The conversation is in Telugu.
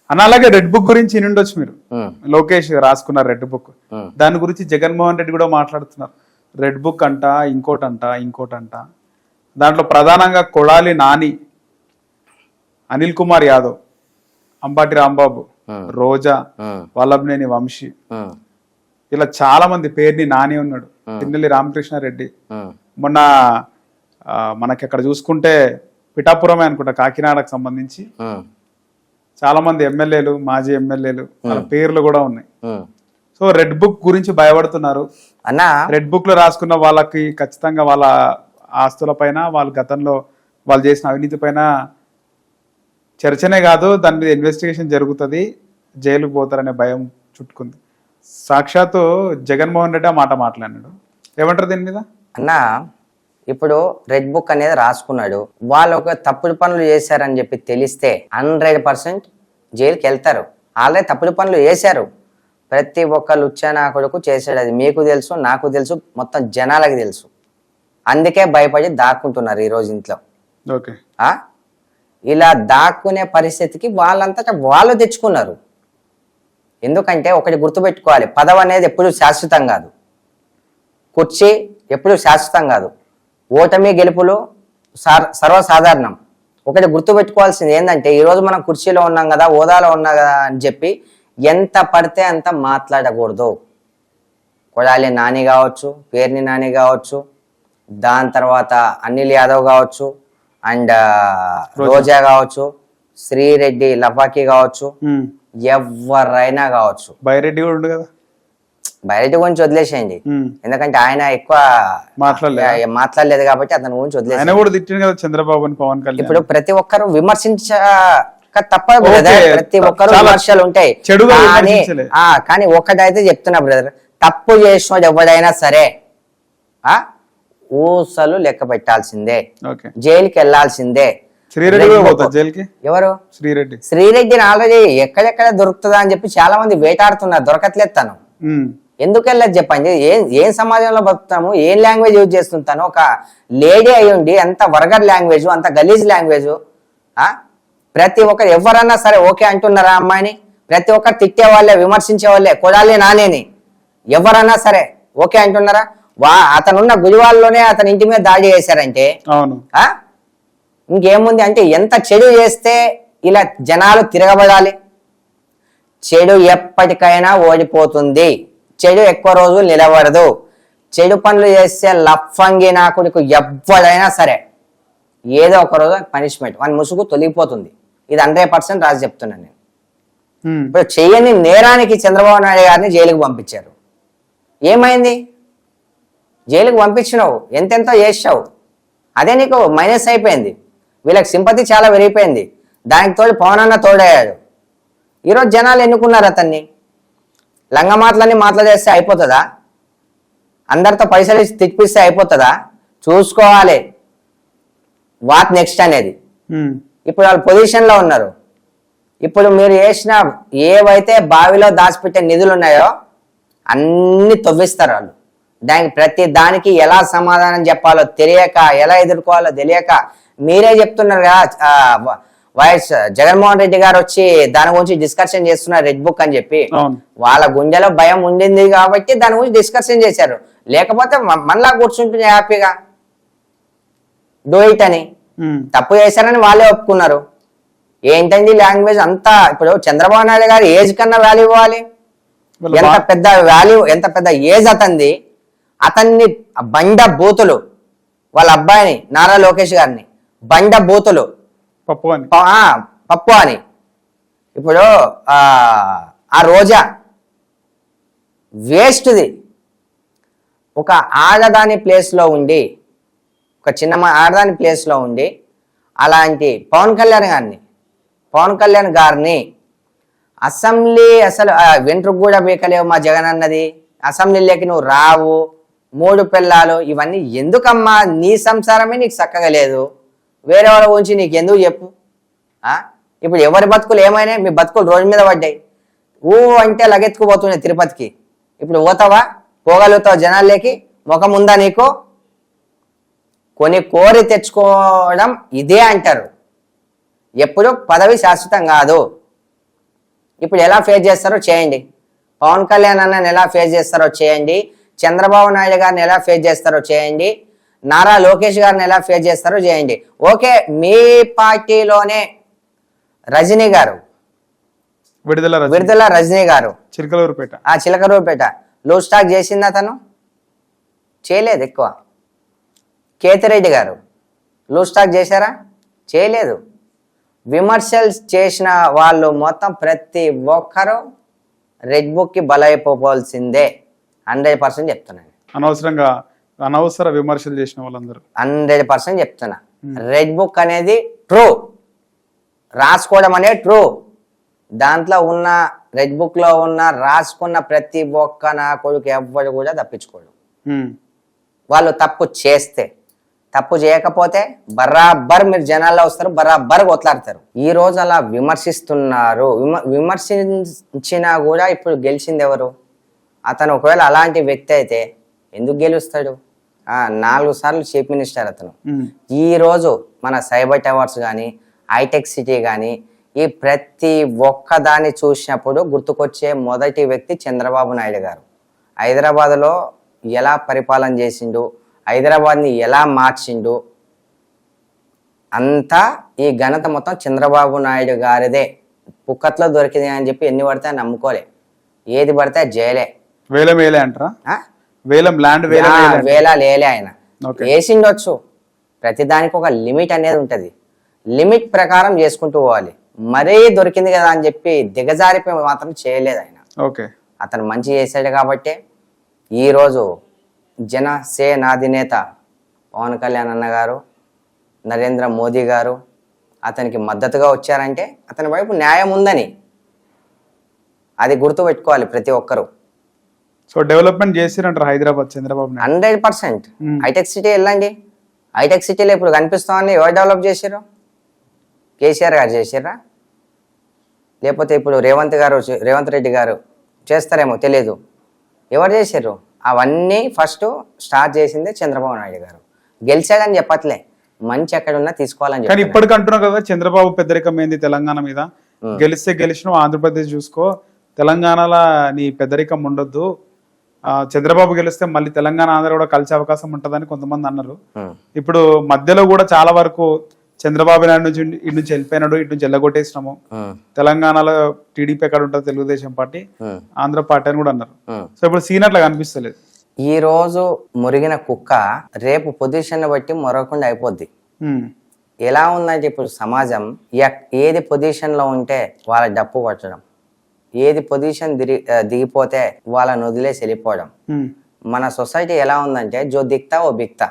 అన్న అలాగే రెడ్ బుక్ గురించి వినుండొచ్చు మీరు, లోకేష్ రాసుకున్నారు రెడ్ బుక్. దాని గురించి జగన్మోహన్ రెడ్డి కూడా మాట్లాడుతున్నారు. రెడ్ బుక్ అంట, ఇంకోటంట. దాంట్లో ప్రధానంగా కొడాలి నాని, అనిల్ కుమార్ యాదవ్, అంబాటి రాంబాబు, రోజా, వల్లభనేని వంశీ, ఇలా చాలా మంది, పేరుని నాని ఉన్నాడు, పిన్నెల్లి రామకృష్ణారెడ్డి, మొన్న మనకి అక్కడ చూసుకుంటే పిఠాపురమే అనుకుంటా, కాకినాడకు సంబంధించి చాలా మంది ఎమ్మెల్యేలు, మాజీ ఎమ్మెల్యేలు, వాళ్ళ పేర్లు కూడా ఉన్నాయి. సో రెడ్ బుక్ గురించి భయపడుతున్నారు అన్నా. రెడ్ బుక్ లో రాసుకున్న వాళ్ళకి ఖచ్చితంగా వాళ్ళ ఆస్తుల పైన, వాళ్ళ గతంలో వాళ్ళు చేసిన అవినీతి పైన చర్చనే కాదు, దాని మీద ఇన్వెస్టిగేషన్ జరుగుతుంది, జైలుకు పోతారనే భయం చుట్టుకుంది. సాక్షాత్తు జగన్మోహన్ రెడ్డి ఆ మాట మాట్లాడినాడు. ఏమంటారు దీని మీద అన్నా? ఇప్పుడు రెడ్ బుక్ అనేది రాసుకున్నాడు, వాళ్ళు ఒక తప్పుడు పనులు చేశారని చెప్పి తెలిస్తే 100% జైలుకి వెళ్తారు. ఆల్రెడీ తప్పుడు పనులు చేశారు, ప్రతి ఒక్క లుచ్చనా కొడుకు చేశాడు. అది మీకు తెలుసు, నాకు తెలుసు, మొత్తం జనాలకి తెలుసు. అందుకే భయపడి దాక్కుంటున్నారు ఈరోజు ఇంట్లో. ఓకే, ఇలా దాక్కునే పరిస్థితికి వాళ్ళంతటా వాళ్ళు తెచ్చుకున్నారు. ఎందుకంటే ఒకటి గుర్తుపెట్టుకోవాలి, పదవి అనేది ఎప్పుడు శాశ్వతం కాదు, కుర్చీ ఎప్పుడు శాశ్వతం కాదు, ఓటమి గెలుపులు సర్వసాధారణం. ఒకటి గుర్తుపెట్టుకోవాల్సింది ఏంటంటే, ఈరోజు మనం కుర్చీలో ఉన్నాం కదా, హోదాలో ఉన్నాం కదా అని చెప్పి ఎంత పడితే అంత మాట్లాడకూడదు. కొడాలి నాని కావచ్చు, పేర్ని నాని కావచ్చు, దాని తర్వాత అనిల్ యాదవ్ కావచ్చు, అండ్ రోజా కావచ్చు, శ్రీరెడ్డి లపాకి కావచ్చు, ఎవరైనా కావచ్చు. బైరెడ్డి కూడా ఉండు కదా, బయట గురించి వదిలేసేయండి, ఎందుకంటే ఆయన ఎక్కువ మాట్లాడలేదు కాబట్టి అతని గురించి వదిలేసి. చంద్రబాబు, పవన్ కళ్యాణ్ ఇప్పుడు ప్రతి ఒక్కరు విమర్శించక తప్పదు కదా, ప్రతి ఒక్కరు విమర్శలు ఉంటాయి. కానీ ఒక్కటైతే చెప్తున్నా బ్రదర్, తప్పు చేసినోడు ఎవడైనా సరే ఊసలు లెక్క పెట్టాల్సిందే, జైలుకి వెళ్లాల్సిందే. ఎవరు శ్రీరెడ్డిని ఆల్రెడీ ఎక్కడెక్కడ దొరుకుతుందా అని చెప్పి చాలా మంది వేటాడుతున్నారు, దొరకట్లేదు. తను ఎందుకు వెళ్ళదు చెప్పండి? ఏం సమాజంలో బతుకుతాము, ఏం లాంగ్వేజ్ యూజ్ చేస్తుంటాను? ఒక లేడీ అయి ఉండి అంత వర్గర్ లాంగ్వేజ్, అంత గలీజ్ లాంగ్వేజ్. ప్రతి ఒక్కరు ఎవరన్నా సరే ఓకే అంటున్నారా అమ్మాయిని? ప్రతి ఒక్కరు తిట్టే వాళ్ళే, విమర్శించే వాళ్ళే, కొడాలి నానేని ఎవరన్నా సరే ఓకే అంటున్నారా? అతనున్న గుజవాల్లోనే అతని ఇంటి మీద దాడి చేశారంటే ఇంకేముంది అంటే, ఎంత చెడు చేస్తే ఇలా జనాలు తిరగబడాలి? చెడు ఎప్పటికైనా ఓడిపోతుంది, చెడు ఎక్కువ రోజులు నిలబడదు. చెడు పనులు చేస్తే లఫంగి నాకుడికి ఎవడైనా సరే ఏదో ఒక రోజు పనిష్మెంట్, వాని ముసుగు తొలగిపోతుంది. ఇది 100% రాసి చెప్తున్నాను నేను. ఇప్పుడు చెయ్యని నేరానికి చంద్రబాబు నాయుడు గారిని జైలుకు పంపించారు. ఏమైంది? జైలుకు పంపించినావు, ఎంతెంతో చేసావు, అదే నీకు మైనస్ అయిపోయింది. వీళ్ళకి సింపతి చాలా పెరిగిపోయింది, దానికి తోడు పవన్ అన్న తోడయ్యాడు. ఈరోజు జనాలు ఎన్నుకున్నారు అతన్ని. లంగ మాటలన్నీ మాట్లాడేస్తే అయిపోతుందా? అందరితో పైసలు ఇచ్చి తిప్పిస్తే అయిపోతుందా? చూసుకోవాలి వాట్ నెక్స్ట్ అనేది. ఇప్పుడు వాళ్ళు పొజిషన్లో ఉన్నారు. ఇప్పుడు మీరు చేసిన ఏవైతే బావిలో దాచిపెట్టే నిధులు ఉన్నాయో అన్ని తవ్విస్తారు వాళ్ళు. ప్రతి దానికి ఎలా సమాధానం చెప్పాలో తెలియక, ఎలా ఎదుర్కోవాలో తెలియక మీరే చెప్తున్నారు కదా. వైఎస్ జగన్మోహన్ రెడ్డి గారు వచ్చి దాని గురించి డిస్కషన్ చేస్తున్నారు రెడ్ బుక్ అని చెప్పి. వాళ్ళ గుండెలో భయం ఉండింది కాబట్టి దాని గురించి డిస్కషన్ చేశారు. లేకపోతే మనలా కూర్చుంటుంది హ్యాపీగా డూ ఇట్ అని. తప్పు చేశారని వాళ్ళే ఒప్పుకున్నారు. ఏంటండి లాంగ్వేజ్ అంతా? ఇప్పుడు చంద్రబాబు నాయుడు గారు ఏజ్ కన్నా వాల్యూ ఇవ్వాలి. ఎంత పెద్ద వాల్యూ, ఎంత పెద్ద ఏజ్ అతనిది. అతన్ని బండ బూతులు, వాళ్ళ అబ్బాయిని నారా లోకేష్ గారిని బండ బూతులు, పప్పు అని. ఇప్పుడు ఆ రోజా వేస్ట్ది. ఒక ఆడదాని ప్లేస్లో ఉండి, ఒక చిన్న ఆడదాని ప్లేస్లో ఉండి అలాంటి పవన్ కళ్యాణ్ గారిని అసెంబ్లీ అసలు వెంట్రుకు కూడా బీకలేవు మా జగన్ అన్నది. అసెంబ్లీలోకి నువ్వు రావు, 3 పిల్లలు, ఇవన్నీ ఎందుకమ్మా? నీ సంసారమే నీకు చక్కగా లేదు, వేరే వాళ్ళ గురించి నీకు ఎందుకు చెప్పు? ఇప్పుడు ఎవరి బతుకులు ఏమైనా? మీ బతుకులు రోడ్డు మీద పడ్డాయి. అంటే లగెత్తుకుపోతున్నాయి తిరుపతికి. ఇప్పుడు పోతావా? పోగలుగుతావు జనాల్లోకి? ముఖం ఉందా నీకు? కొని కోరి తెచ్చుకోవడం ఇదే అంటారు. ఎప్పుడు పదవి శాశ్వతం కాదు. ఇప్పుడు ఎలా ఫేస్ చేస్తారో చేయండి. పవన్ కళ్యాణ్ అన్నని ఎలా ఫేస్ చేస్తారో చేయండి. చంద్రబాబు నాయుడు గారిని ఎలా ఫేస్ చేస్తారో చేయండి. నారా లోకేష్ గారిని ఎలా ఫేస్ చేస్తారో చేయండి. ఓకే, మీ పార్టీలోనే రజనీ గారు, విడుదల రజనీ గారు చిలకలూరుపేట, ఆ చిలకలూరుపేట లూజ్ స్టాక్ చేసింది అతను చేయలేదు. ఎక్కువ కేతిరెడ్డి గారు లూజ్ స్టాక్ చేశారా? చేయలేదు. విమర్శలు చేసిన వాళ్ళు మొత్తం ప్రతి ఒక్కరూ రెడ్ బుక్కి బలైపోవాల్సిందే. 100% చెప్తున్నాను. అనవసర విమర్శలు చేసిన వాళ్ళందరూ 100% చెప్తున్నా. రెడ్ బుక్ అనేది ట్రూ, రాసుకోవడం అనేది ట్రూ. దాంట్లో ఉన్న రెడ్ బుక్ లో ఉన్న రాసుకున్న ప్రతి ఒక్క నా కొడుకు ఎవ్వడు కూడా తప్పించుకోడు. వాళ్ళు తప్పు చేస్తే, తప్పు చేయకపోతే బరాబర్ మీరు జనాల్లో వస్తారు, బరాబర్ కొట్లాడతారు. ఈ రోజు అలా విమర్శిస్తున్నారు. విమర్శించినా కూడా ఇప్పుడు గెలిచింది ఎవరు? అతను ఒకవేళ అలాంటి వ్యక్తి అయితే ఎందుకు గెలుస్తాడు? 4 సార్లు చీఫ్ మినిస్టర్ అతను. ఈ రోజు మన సైబర్ టవర్స్ కానీ, హైటెక్ సిటీ కానీ, ఈ ప్రతి ఒక్కదాన్ని చూసినప్పుడు గుర్తుకొచ్చే మొదటి వ్యక్తి చంద్రబాబు నాయుడు గారు. హైదరాబాద్లో ఎలా పరిపాలన చేసిండు, హైదరాబాద్ని ఎలా మార్చిండు, అంతా ఈ ఘనత మొత్తం చంద్రబాబు నాయుడు గారిదే. పుక్కట్లో దొరికింది అని చెప్పి ఎన్ని పడితే నమ్ముకోలే, ఏది పడితే జైలే. వేలే అంటారా? వేలా లేలే. ఆయన వేసిండొచ్చు, ప్రతిదానికి ఒక లిమిట్ అనేది ఉంటుంది. లిమిట్ ప్రకారం చేసుకుంటూ పోవాలి. మరీ దొరికింది కదా అని చెప్పి దిగజారిపోయి మాత్రం చేయలేదు ఆయన. అతను మంచి చేశాడు కాబట్టి ఈరోజు జనసేన అధినేత పవన్ కళ్యాణ్ అన్న గారు, నరేంద్ర మోదీ గారు అతనికి మద్దతుగా వచ్చారంటే అతని వైపు న్యాయం ఉందని అది గుర్తుపెట్టుకోవాలి ప్రతి ఒక్కరు. సో డెవలప్మెంట్ చేసిరంటారు హైదరాబాద్ చంద్రబాబు 100%. హైటెక్ సిటీ వెళ్ళండి, హైటెక్ సిటీలో ఇప్పుడు కనిపిస్తామని ఎవరు డెవలప్ చేశారు? కేసీఆర్ గారు చేశారా? లేకపోతే ఇప్పుడు రేవంత్ రెడ్డి గారు చేస్తారేమో తెలియదు. ఎవరు చేశారు? అవన్నీ ఫస్ట్ స్టార్ట్ చేసిందే చంద్రబాబు నాయుడు గారు. గెలిచాడని చెప్పట్లే, మంచి ఎక్కడున్నా తీసుకోవాలని చెప్పి. ఇప్పటికి అంటున్నావు కదా చంద్రబాబు పెద్దరికం ఏంది తెలంగాణ మీద, గెలిచినావు ఆంధ్రప్రదేశ్ చూసుకో, తెలంగాణలో నీ పెద్దరికం ఉండొద్దు, చంద్రబాబు గెలిస్తే మళ్ళీ తెలంగాణ ఆంధ్ర కూడా కలిసే అవకాశం ఉంటుందని కొంతమంది అన్నారు. ఇప్పుడు మధ్యలో కూడా చాలా వరకు చంద్రబాబు నాయుడు నుంచి వెళ్ళిపోయినాడు, ఇటు నుంచి వెళ్ళగొట్టేసినాము, తెలంగాణలో టీడీపీ ఎక్కడ ఉంటుంది, తెలుగుదేశం పార్టీ, ఆంధ్ర పార్టీ అని కూడా అన్నారు. సో ఇప్పుడు సీన్ అట్లా కనిపిస్తలేదు. ఈ రోజు మురిగిన కుక్క రేపు పొజిషన్ బట్టి మొరగకుండా అయిపోద్ది. ఎలా ఉందంటే ఇప్పుడు సమాజం ఏది పొజిషన్ లో ఉంటే వాళ్ళ డప్పు కొట్టడం, ఏది పొజిషన్ దిగిపోతే వాళ్ళని వదిలేసి వెళ్ళిపోవడం. మన సొసైటీ ఎలా ఉందంటే జో దిక్తా ఓ బిక్తా.